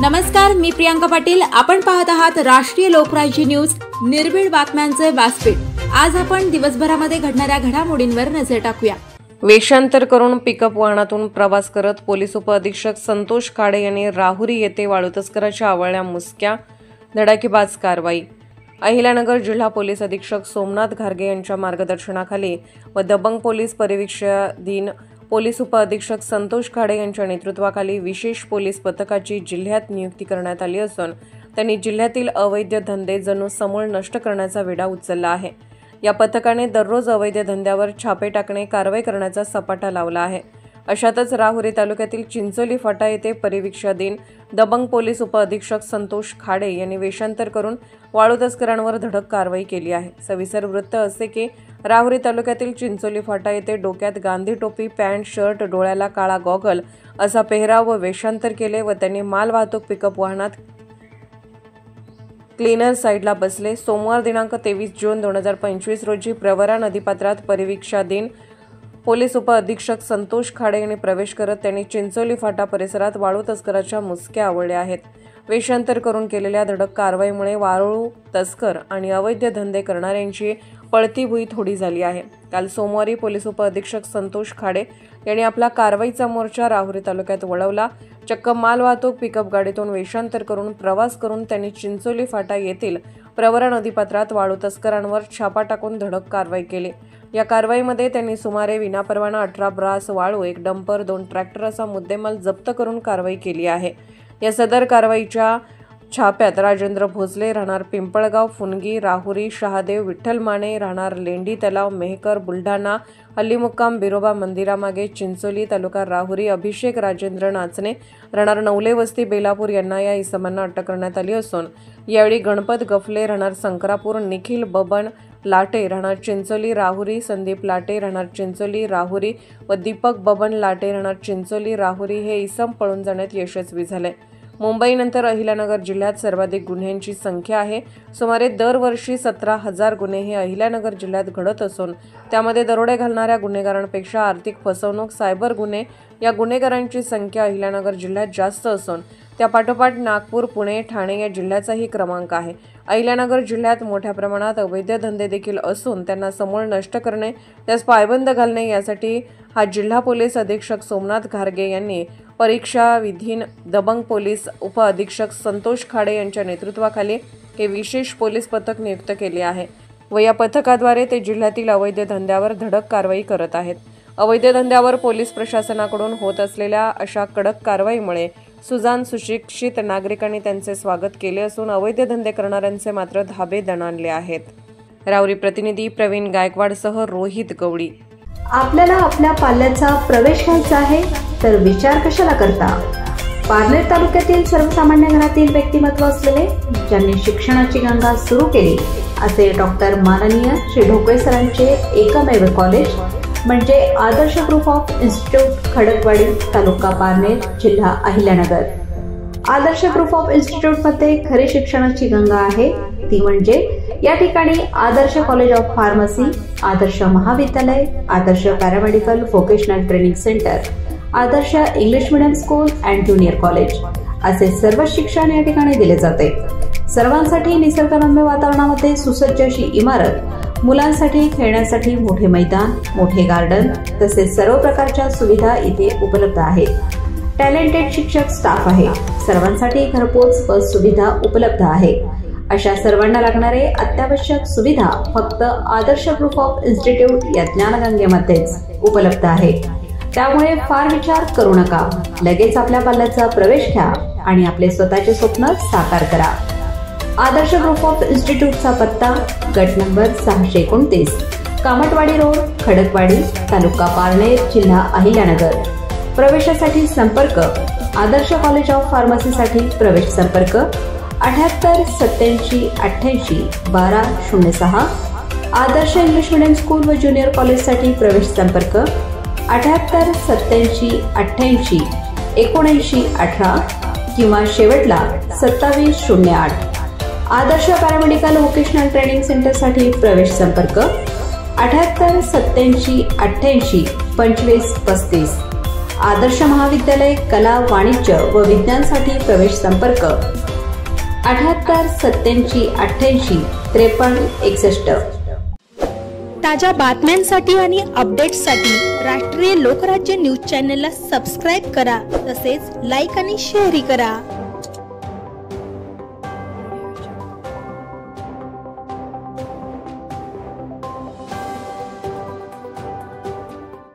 नमस्कार, मी प्रियांका पाटील। आपण पाहत आहात राष्ट्रीय लोकराज्य न्यूज, निर्भीड बातम्यांचे व्यासपीठ। आज आपण दिवसभरामध्ये घडणाऱ्या घडामोडींवर नजर टाकूया। वेषांतर करून पिकअप वाहनातून प्रवास करत पोलीस उपअधीक्षक संतोष खाडे यांनी राहुरी येथे वाळू तस्कराच्या आवळल्या मुसक्या, धडाकेबाज कारवाई। अहिल्यानगर जिल्हा पोलीस अधीक्षक सोमनाथ घारगे यांच्या मार्गदर्शनाखाली व दबंग पोलीस परिवीक्षाधीन पोलीस उपअधीक्षक संतोष खाडे यांच्या नेतृत्वाखाली विशेष पोलीस पथकाची जिल्ह्यात नियुक्ती करण्यात आली असून त्यांनी जिल्ह्यातील अवैध धंदे जणू समूळ नष्ट करण्याचा विडा उचलला आहे। या पथकाने दररोज अवैध धंद्यावर छापे टाकणे, कारवाई करण्याचा सपाटा लावला आहे। अशातच राहुरी तालुक्यातील चिंचोली फाटा येथे परिवीक्षाधीन दबंग पोलीस उपअधीक्षक संतोष खाडे यांनी वेषांतर करून वाळू तस्करांवर धडक कारवाई केली आहे। सविस्तर वृत्त असे की राहुरी तालुक्यातील चिंचोली फाटा येथे डोक्यात गांधी टोपी, पॅन्ट, शर्ट, डोळ्याला काळा गॉगल असा पेहराव व वेषांतर केले व त्यांनी माल वाहतूक पिकअप वाहनात क्लीनर साईडला बसले। सोमवार दिनांक 23 जून 2025 रोजी प्रवरा नदीपात्रात परिवीक्षाधीन पोलीस उपअधीक्षक संतोष खाडे यांनी प्रवेश करत त्यांनी चिंचोली फाटा परिसरात वाळू तस्कराच्या मुसक्या आवळल्या आहेत। वेषांतर करून केलेल्या धडक कारवाईमुळे वाळू तस्कर आणि अवैध धंदे करणाऱ्यांची पळती भुई थोडी झाली आहे। काल सोमवारी पोलीस उपअधीक्षक संतोष खाडे यांनी आपला कारवाईचा मोर्चा राहुरी तालुक्यात वळवला। चक्क माल वाहतूक पिकअप गाडीतून वेषांतर करून प्रवास करून त्यांनी चिंचोली फाटा येथील प्रवरा नदीपात्रात वाळू तस्करांवर छापा टाकून धडक कारवाई केली। या कारवाईमध्ये त्यांनी सुमारे विनापरवाना 18 ब्रास वाळू, 1 डंपर, 2 ट्रॅक्टर असा मुद्देमाल जप्त करून कारवाई केली आहे। या सदर कारवाईच्या छाप्यात राजेंद्र भोसले राहणार पिंपळगाव, फुनगी, राहुरी, शहादेव, विठ्ठल माने राहणार लेंडी तलाव, मेहकर, बुलढाणा, हल्लीमुक्काम, बिरोबा मंदिरामागे, चिंचोली तालुका राहुरी, अभिषेक राजेंद्र नाचणे राहणार नवले वस्ती, बेलापूर यांना या इसमांना अटक करण्यात आली असून यावेळी गणपत गफले राहणार संक्रापूर, निखिल बबन लाटे राहणार चिंचोली राहुरी, संदीप लाटे राहणार चिंचोली राहुरी व दीपक बबन लाटे राहणार चिंचोली राहुरी हे इसम पळून जाण्यात यशस्वी झाले। मुंबईनंतर अहिल्यानगर जिल्ह्यात सर्वाधिक गुन्ह्यांची संख्या आहे। सुमारे दरवर्षी 17,000 गुन्हे हे अहिल्यानगर जिल्ह्यात घडत असून त्यामध्ये दरोडे घालणाऱ्या गुन्हेगारांपेक्षा आर्थिक फसवणूक, सायबर गुन्हे या गुन्हेगारांची संख्या अहिल्यानगर जिल्ह्यात जास्त असून त्यापाठोपाठ नागपूर, पुणे, ठाणे या जिल्ह्याचाही क्रमांक आहे। अहिल्यानगर जिल्ह्यात मोठ्या प्रमाणात अवैध धंदे देखील असून त्यांना समूळ नष्ट करणे, त्यास पायबंद घालणे यासाठी हा जिल्हा पोलीस अधीक्षक सोमनाथ घारगे यांनी परीक्षाधीन दबंग पोलीस उपअधीक्षक संतोष खाडे यांच्या नेतृत्वाखाली हे विशेष पोलीस पथक नियुक्त केले आहे व या पथकाद्वारे ते जिल्ह्यातील अवैध धंद्यावर धडक कारवाई करत आहेत। अवैध धंद्यावर पोलीस प्रशासनाकडून होत असलेल्या अशा कडक कारवाईमुळे सुजाण सुशिक्षित नागरिकांनी त्यांचे स्वागत केले असून अवैध धंदे करणाऱ्यांचे मात्र धाबे दणाणले आहेत। राहुरी प्रतिनिधी प्रवीण गायकवाडसह रोहित गवडी। आपल्याला आपल्या पाल्याचा प्रवेश घ्यायचा आहे तर विचार कशाला करता? पारनेर तालुक्यातील सर्वसामान्य घरातील व्यक्तिमत्व असलेले ज्यांनी शिक्षणाची गंगा सुरू केली असे डॉक्टर माननीय श्री ढोकळे सरांचे एकमेव कॉलेज म्हणजे Adarsh group of institute, Khadakwadi, taluka Parner, जिल्हा Ahilyanagar. Adarsh group of institute मध्ये खरी शिक्षणाची गंगा आहे, ती म्हणजे या ठिकाणी Adarsh college of pharmacy, Adarsh महाविद्यालय, Adarsh paramedical vocational training centre, Adarsh English medium school and junior college असे सर्व शिक्षण या ठिकाणी दिले जाते। सर्वांसाठी निसर्गरम्य वातावरणामध्ये सुसज्ज अशी इमारत, मुलांसाठी खेळण्यासाठी मोठे मैदान, मोठे गार्डन तसेच सर्व प्रकारच्या सुविधा इथे उपलब्ध आहेत। टॅलेंटेड शिक्षक स्टाफ आहे, सर्वांसाठी घरपोच बस सुविधा उपलब्ध आहे। अशा सर्वांना लागणारे अत्यावश्यक सुविधा फक्त आदर्श ग्रुप ऑफ इन्स्टिट्यूट या ज्ञानगंगेमध्येच उपलब्ध आहे। त्यामुळे फार विचार करू नका, लगेच आपल्या पाल्याचा प्रवेश घ्या आणि आपले स्वतःचे स्वप्न साकार करा। आदर्श ग्रुप ऑफ इन्स्टिट्यूटचा पत्ता गट नंबर 629, कामटवाडी रोड, खडकवाडी, तालुका पारनेर, जिल्हा अहिल्यानगर। प्रवेशासाठी संपर्क आदर्श कॉलेज ऑफ फार्मसीसाठी प्रवेश संपर्क 78 87 88 1206। आदर्श इंग्लिश मीडियम स्कूल व ज्युनियर कॉलेजसाठी प्रवेश संपर्क 78 87 88 79 18 किंवा शेवटला 2708। आदर्श पॅरामेडिकल व्होकेशनल ट्रेनिंग सेंटरसाठी प्रवेश संपर्क 78 87 88 25 35। आदर्श महाविद्यालय कला वाणिज्य व विज्ञानसाठी प्रवेश संपर्क 7887885361. ताज्या बातम्यांसाठी आणि अपडेट्ससाठी राष्ट्रीय लोकराज्य न्यूज चॅनलला सबस्क्राईब करा, तसेच लाईक आणि शेअरही करा.